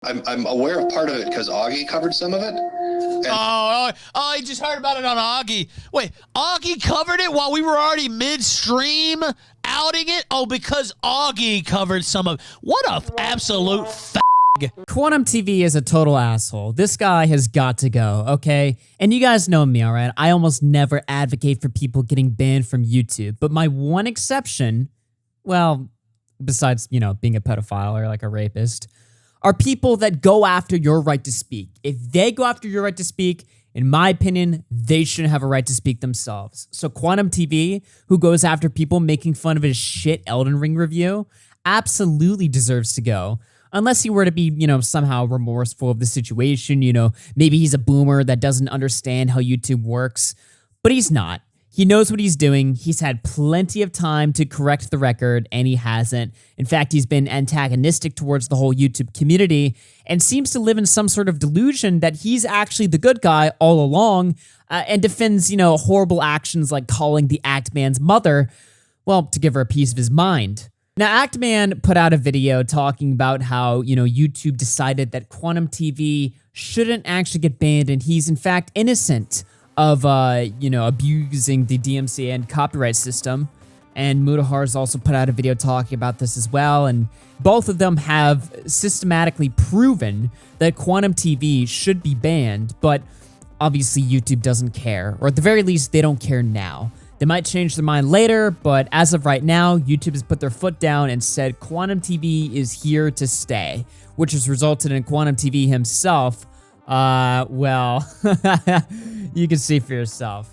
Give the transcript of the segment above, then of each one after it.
I'm aware of part of it because Augie covered some of it. I just heard about it on Augie. Wait, Augie covered it while we were already midstream outing it? Oh, because Augie covered some of it. What a absolute Quantum TV is a total asshole. This guy has got to go, okay? And you guys know me, all right? I almost never advocate for people getting banned from YouTube. But my one exception, well, besides, being a pedophile or like a rapist, are people that go after your right to speak. If they go after your right to speak, in my opinion, they shouldn't have a right to speak themselves. So Quantum TV, who goes after people making fun of his shit Elden Ring review, absolutely deserves to go. Unless he were to be, somehow remorseful of the situation, maybe he's a boomer that doesn't understand how YouTube works. But he's not. He knows what he's doing. He's had plenty of time to correct the record, and he hasn't. In fact, he's been antagonistic towards the whole YouTube community and seems to live in some sort of delusion that he's actually the good guy all along, and defends, horrible actions like calling the Act Man's mother, well, to give her a piece of his mind. Now, Actman put out a video talking about how, YouTube decided that Quantum TV shouldn't actually get banned, and he's in fact innocent of, abusing the DMCA and copyright system. And Mudahar's also put out a video talking about this as well, and both of them have systematically proven that Quantum TV should be banned, but obviously YouTube doesn't care, or at the very least, they don't care now. They might change their mind later, but as of right now, YouTube has put their foot down and said Quantum TV is here to stay, which has resulted in Quantum TV himself, well, you can see for yourself.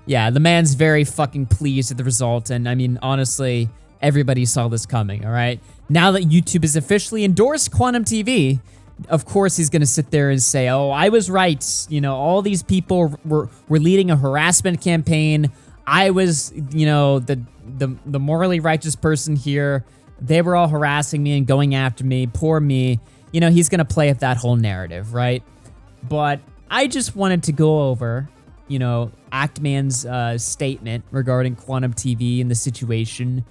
Yeah, the man's very fucking pleased with the result, and I mean, honestly, everybody saw this coming, all right? Now that YouTube has officially endorsed Quantum TV, of course he's gonna sit there and say, oh, I was right, all these people were leading a harassment campaign. I was, the morally righteous person here. They were all harassing me and going after me. Poor me. He's going to play up that whole narrative, right? But I just wanted to go over, Actman's statement regarding Quantum TV and the situation.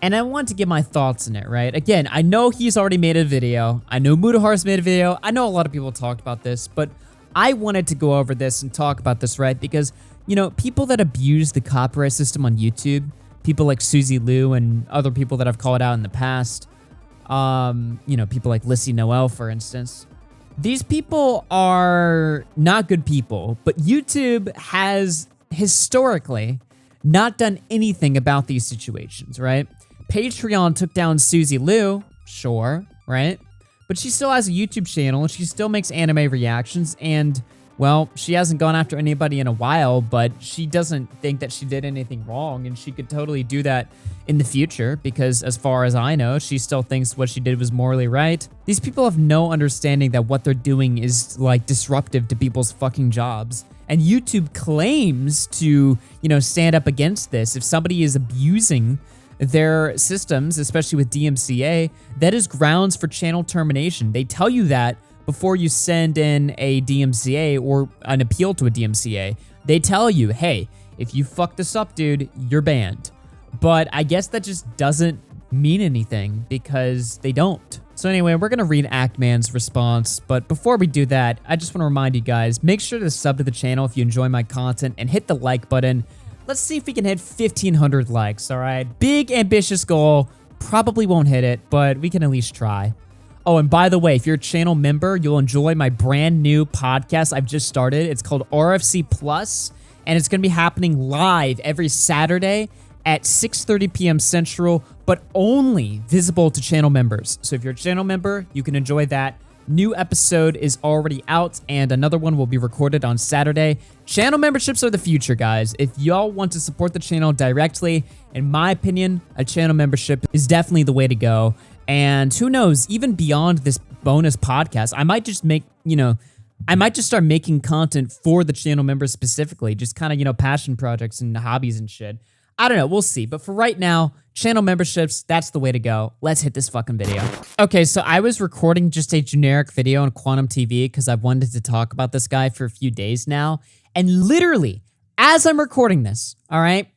And I want to give my thoughts on it, right? Again, I know he's already made a video. I know Mudahar's made a video. I know a lot of people talked about this, but I wanted to go over this and talk about this, right? Because people that abuse the copyright system on YouTube, people like Susie Liu and other people that I've called out in the past, people like Lissy Noel, for instance, these people are not good people, but YouTube has historically not done anything about these situations, right? Patreon took down Susie Liu, sure, right? But she still has a YouTube channel, and she still makes anime reactions, and well, she hasn't gone after anybody in a while, but she doesn't think that she did anything wrong, and she could totally do that in the future because, as far as I know, she still thinks what she did was morally right. These people have no understanding that what they're doing is, disruptive to people's fucking jobs. And YouTube claims to, stand up against this. If somebody is abusing their systems, especially with DMCA, that is grounds for channel termination. They tell you that before you send in a DMCA or an appeal to a DMCA. They tell you, hey, if you fuck this up, dude, you're banned. But I guess that just doesn't mean anything because they don't. So anyway, we're going to read Actman's response. But before we do that, I just want to remind you guys, make sure to sub to the channel if you enjoy my content and hit the like button. Let's see if we can hit 1,500 likes, all right? Big, ambitious goal. Probably won't hit it, but we can at least try. Oh, and by the way, if you're a channel member, you'll enjoy my brand new podcast I've just started. It's called RFC Plus, and it's going to be happening live every Saturday at 6:30 p.m. Central, but only visible to channel members. So if you're a channel member, you can enjoy that. New episode is already out, and another one will be recorded on Saturday. Channel memberships are the future, guys. If y'all want to support the channel directly, in my opinion, a channel membership is definitely the way to go. And who knows, even beyond this bonus podcast, I might just start making content for the channel members specifically, just kind of, passion projects and hobbies and shit. I don't know, we'll see. But for right now, channel memberships, that's the way to go. Let's hit this fucking video. Okay, so I was recording just a generic video on Quantum TV because I've wanted to talk about this guy for a few days now. And literally, as I'm recording this, all right,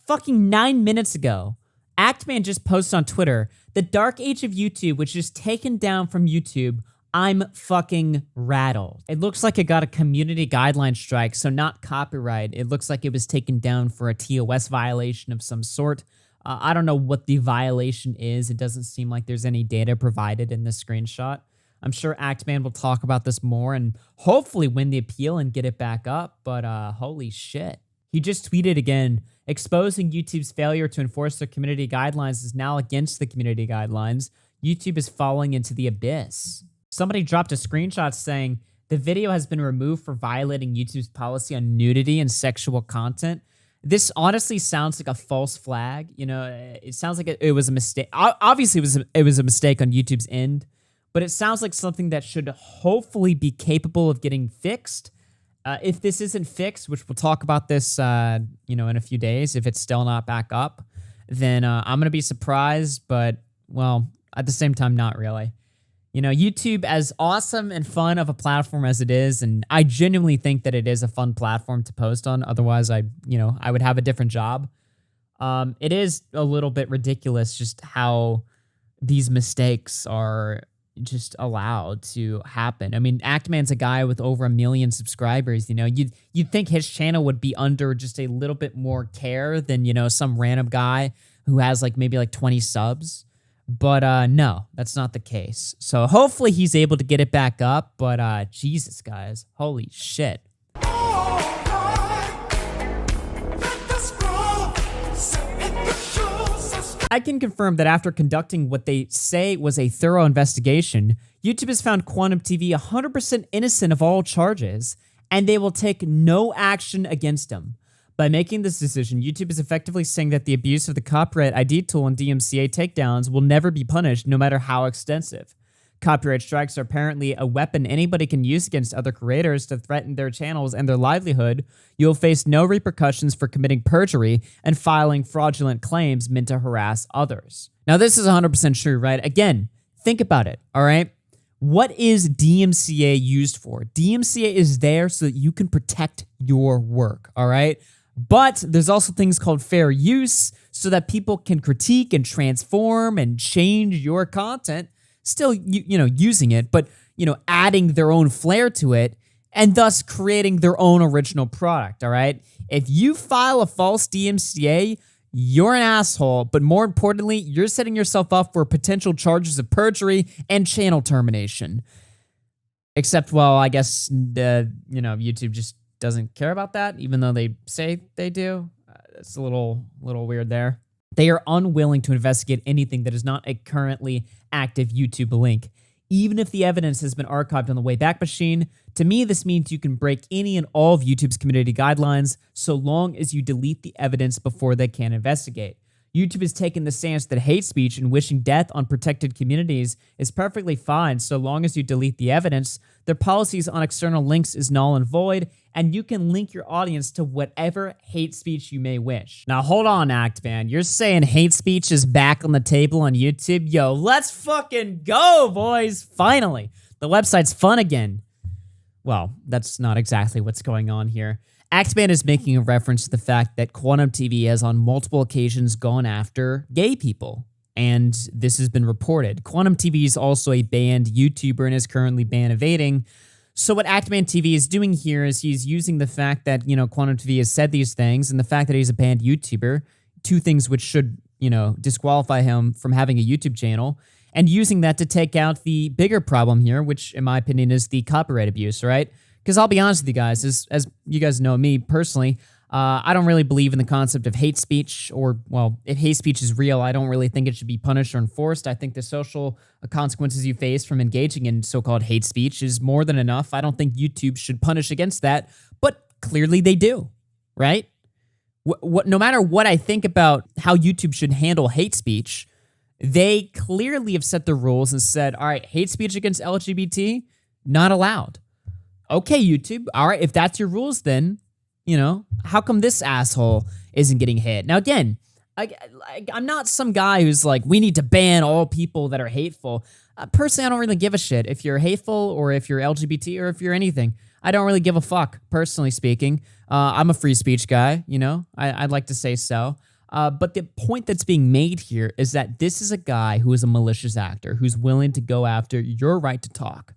fucking 9 minutes ago, Actman just posted on Twitter, the dark age of YouTube, which is taken down from YouTube I'm fucking rattled. It looks like it got a community guideline strike, so not copyright. It looks like it was taken down for a TOS violation of some sort. I don't know what the violation is. It doesn't seem like there's any data provided in this screenshot. I'm sure Actman will talk about this more and hopefully win the appeal and get it back up, but holy shit. He just tweeted again, exposing YouTube's failure to enforce their community guidelines is now against the community guidelines. YouTube is falling into the abyss. Somebody dropped a screenshot saying, the video has been removed for violating YouTube's policy on nudity and sexual content. This honestly sounds like a false flag. You know, it sounds like it was a mistake. Obviously, it was a mistake on YouTube's end, but it sounds like something that should hopefully be capable of getting fixed. If this isn't fixed, which we'll talk about this, in a few days, if it's still not back up, then I'm going to be surprised, but, well, at the same time, not really. You know, YouTube, as awesome and fun of a platform as it is, and I genuinely think that it is a fun platform to post on. Otherwise, I would have a different job. It is a little bit ridiculous just how these mistakes are just allowed to happen. I mean, Actman's a guy with over 1 million subscribers. You know, you'd think his channel would be under just a little bit more care than, some random guy who has maybe 20 subs. But no, that's not the case. So hopefully he's able to get it back up. But Jesus, guys, holy shit. I can confirm that after conducting what they say was a thorough investigation, YouTube has found Quantum TV 100% innocent of all charges, and they will take no action against him. By making this decision, YouTube is effectively saying that the abuse of the copyright ID tool and DMCA takedowns will never be punished, no matter how extensive. Copyright strikes are apparently a weapon anybody can use against other creators to threaten their channels and their livelihood. You'll face no repercussions for committing perjury and filing fraudulent claims meant to harass others. Now, this is 100% true, right? Again, think about it, all right? What is DMCA used for? DMCA is there so that you can protect your work, all right? But there's also things called fair use so that people can critique and transform and change your content, still, using it, but, adding their own flair to it and thus creating their own original product, all right? If you file a false DMCA, you're an asshole, but more importantly, you're setting yourself up for potential charges of perjury and channel termination. Except, well, I guess, YouTube just doesn't care about that, even though they say they do. It's a little weird there. They are unwilling to investigate anything that is not a currently active YouTube link, even if the evidence has been archived on the Wayback Machine. To me, this means you can break any and all of YouTube's community guidelines so long as you delete the evidence before they can investigate. YouTube has taken the stance that hate speech and wishing death on protected communities is perfectly fine so long as you delete the evidence. Their policies on external links is null and void, and you can link your audience to whatever hate speech you may wish. Now, hold on, Actman. You're saying hate speech is back on the table on YouTube? Yo, let's fucking go, boys. Finally. The website's fun again. Well, that's not exactly what's going on here. Actman is making a reference to the fact that Quantum TV has on multiple occasions gone after gay people, and this has been reported. Quantum TV is also a banned YouTuber and is currently ban evading. So what Actman TV is doing here is he's using the fact that, Quantum TV has said these things and the fact that he's a banned YouTuber, two things which should, disqualify him from having a YouTube channel, and using that to take out the bigger problem here, which in my opinion is the copyright abuse, right? Because I'll be honest with you guys, as you guys know me personally, I don't really believe in the concept of hate speech, or, well, if hate speech is real, I don't really think it should be punished or enforced. I think the social consequences you face from engaging in so-called hate speech is more than enough. I don't think YouTube should punish against that, but clearly they do, right? No matter what I think about how YouTube should handle hate speech, they clearly have set the rules and said, all right, hate speech against LGBT, not allowed. Okay, YouTube, all right, if that's your rules, then, how come this asshole isn't getting hit? Now, again, I'm not some guy who's like, we need to ban all people that are hateful. Personally, I don't really give a shit if you're hateful or if you're LGBT or if you're anything. I don't really give a fuck, personally speaking. I'm a free speech guy, I'd like to say so. But the point that's being made here is that this is a guy who is a malicious actor, who's willing to go after your right to talk.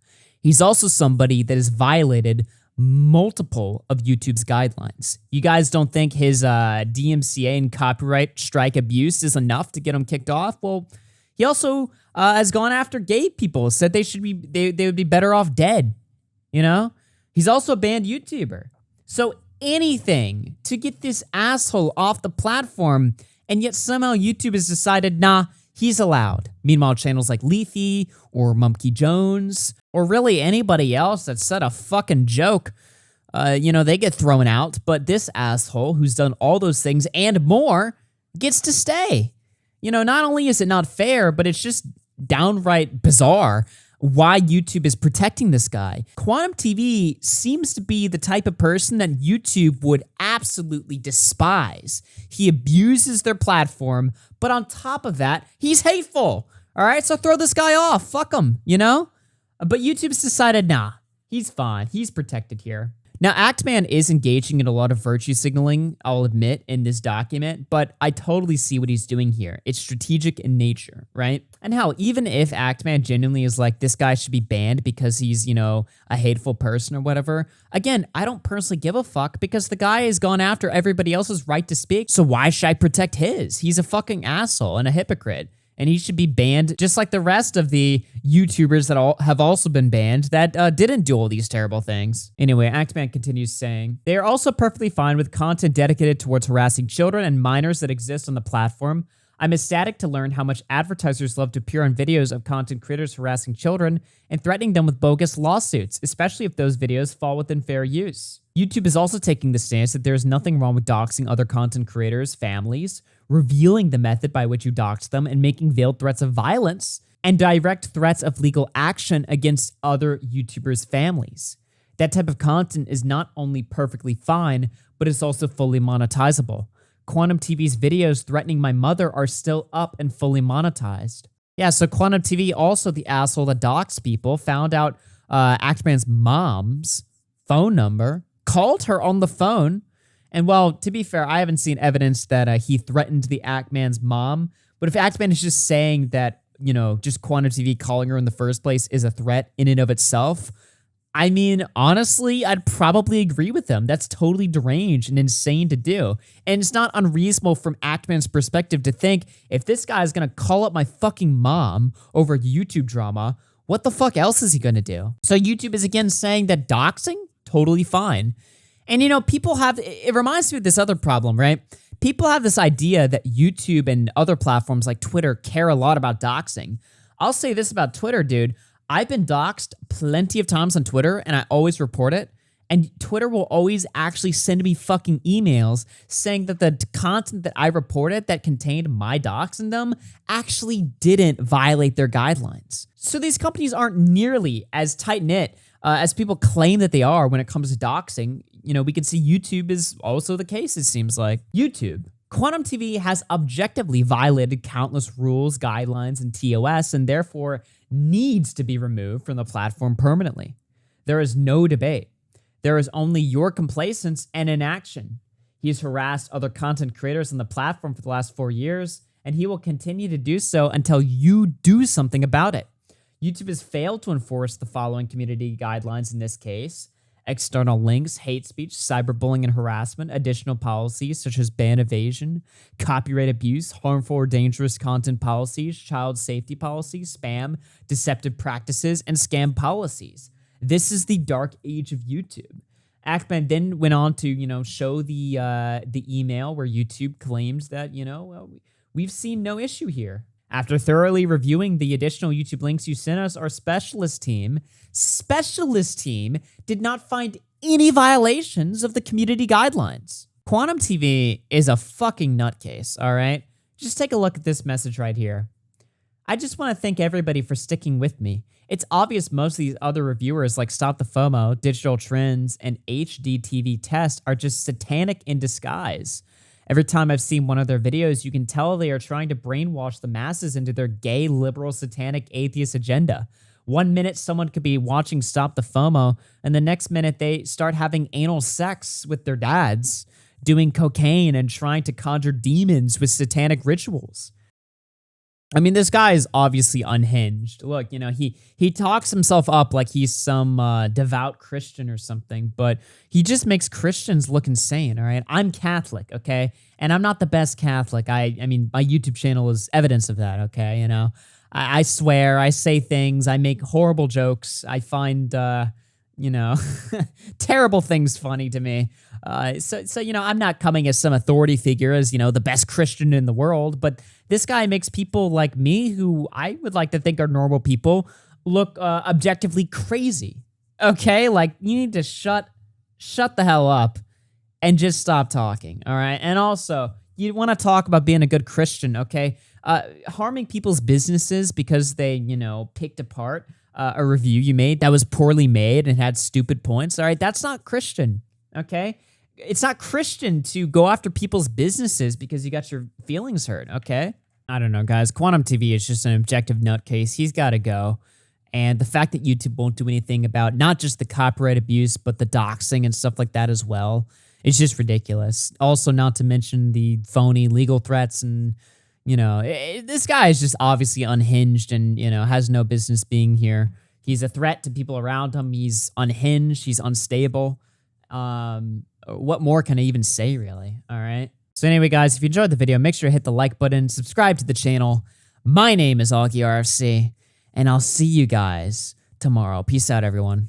He's also somebody that has violated multiple of YouTube's guidelines. You guys don't think his DMCA and copyright strike abuse is enough to get him kicked off? Well, he also has gone after gay people, said they would be better off dead. You know? He's also a banned YouTuber. So anything to get this asshole off the platform, and yet somehow YouTube has decided, nah, he's allowed. Meanwhile, channels like Leafy or Mumkey Jones or really anybody else that said a fucking joke, they get thrown out. But this asshole who's done all those things and more gets to stay. Not only is it not fair, but it's just downright bizarre why YouTube is protecting this guy. Quantum TV seems to be the type of person that YouTube would absolutely despise. He abuses their platform, but on top of that, he's hateful. All right, so throw this guy off. Fuck him, But YouTube's decided, nah, he's fine. He's protected here. Now, Actman is engaging in a lot of virtue signaling, I'll admit, in this document, but I totally see what he's doing here. It's strategic in nature, right? And hell, even if Actman genuinely is like, this guy should be banned because he's, a hateful person or whatever, again, I don't personally give a fuck because the guy has gone after everybody else's right to speak, so why should I protect his? He's a fucking asshole and a hypocrite. And he should be banned just like the rest of the YouTubers that have also been banned that didn't do all these terrible things. Anyway, Actman continues saying, they are also perfectly fine with content dedicated towards harassing children and minors that exist on the platform. I'm ecstatic to learn how much advertisers love to appear on videos of content creators harassing children and threatening them with bogus lawsuits, especially if those videos fall within fair use. YouTube is also taking the stance that there is nothing wrong with doxing other content creators' families, revealing the method by which you dox them, and making veiled threats of violence and direct threats of legal action against other YouTubers' families. That type of content is not only perfectly fine, but it's also fully monetizable. Quantum TV's videos threatening my mother are still up and fully monetized. Yeah, so Quantum TV, also the asshole that doxed people, found out Actman's mom's phone number, called her on the phone, and well, to be fair, I haven't seen evidence that he threatened the Actman's mom, but if Actman is just saying that, just Quantum TV calling her in the first place is a threat in and of itself, I mean, honestly, I'd probably agree with them. That's totally deranged and insane to do. And it's not unreasonable from Actman's perspective to think, if this guy's gonna call up my fucking mom over YouTube drama, what the fuck else is he gonna do? So YouTube is again saying that doxing, totally fine. And people have, it reminds me of this other problem, right? People have this idea that YouTube and other platforms like Twitter care a lot about doxing. I'll say this about Twitter, dude. I've been doxed plenty of times on Twitter, and I always report it. And Twitter will always actually send me fucking emails saying that the content that I reported that contained my docs in them actually didn't violate their guidelines. So these companies aren't nearly as tight-knit as people claim that they are when it comes to doxing. We can see YouTube is also the case, it seems like. YouTube. Quantum TV has objectively violated countless rules, guidelines, and TOS, and therefore needs to be removed from the platform permanently. There is no debate. There is only your complacence and inaction. He has harassed other content creators on the platform for the last 4 years, and he will continue to do so until you do something about it. YouTube has failed to enforce the following community guidelines in this case: external links, hate speech, cyberbullying and harassment, additional policies such as ban evasion, copyright abuse, harmful or dangerous content policies, child safety policies, spam, deceptive practices, and scam policies. This is the dark age of YouTube. Actman then went on to, show the email where YouTube claims that, we've seen no issue here. After thoroughly reviewing the additional YouTube links you sent us, our specialist team did not find any violations of the community guidelines. Quantum TV is a fucking nutcase, all right? Just take a look at this message right here. I just want to thank everybody for sticking with me. It's obvious most of these other reviewers like Stop the FOMO, Digital Trends, and HD TV Test are just satanic in disguise. Every time I've seen one of their videos, you can tell they are trying to brainwash the masses into their gay, liberal, satanic, atheist agenda. 1 minute, someone could be watching Stop the FOMO, and the next minute, they start having anal sex with their dads, doing cocaine and trying to conjure demons with satanic rituals. I mean, this guy is obviously unhinged. Look, you know, he talks himself up like he's some devout Christian or something, but he just makes Christians look insane, all right? I'm Catholic, okay? And I'm not the best Catholic. I mean, my YouTube channel is evidence of that, okay? You know, I swear, I say things, I make horrible jokes, I find, you know, terrible things funny to me. So, you know, I'm not coming as some authority figure as, you know, the best Christian in the world, but this guy makes people like me, who I would like to think are normal people, look objectively crazy. Okay? Like, you need to shut the hell up and just stop talking, all right? And also, you want to talk about being a good Christian, okay? Harming people's businesses because they, you know, picked apart a review you made that was poorly made and had stupid points, all right? That's not Christian, okay? It's not Christian to go after people's businesses because you got your feelings hurt, okay? I don't know, guys. Quantum TV is just an objective nutcase. He's got to go. And the fact that YouTube won't do anything about not just the copyright abuse, but the doxing and stuff like that as well, it's just ridiculous. Also, not to mention the phony legal threats and, you know, this guy is just obviously unhinged and, you know, has no business being here. He's a threat to people around him. He's unhinged. He's unstable. What more can I even say, really? All right. So anyway, guys, if you enjoyed the video, make sure to hit the like button, subscribe to the channel. My name is Augie RFC, and I'll see you guys tomorrow. Peace out, everyone.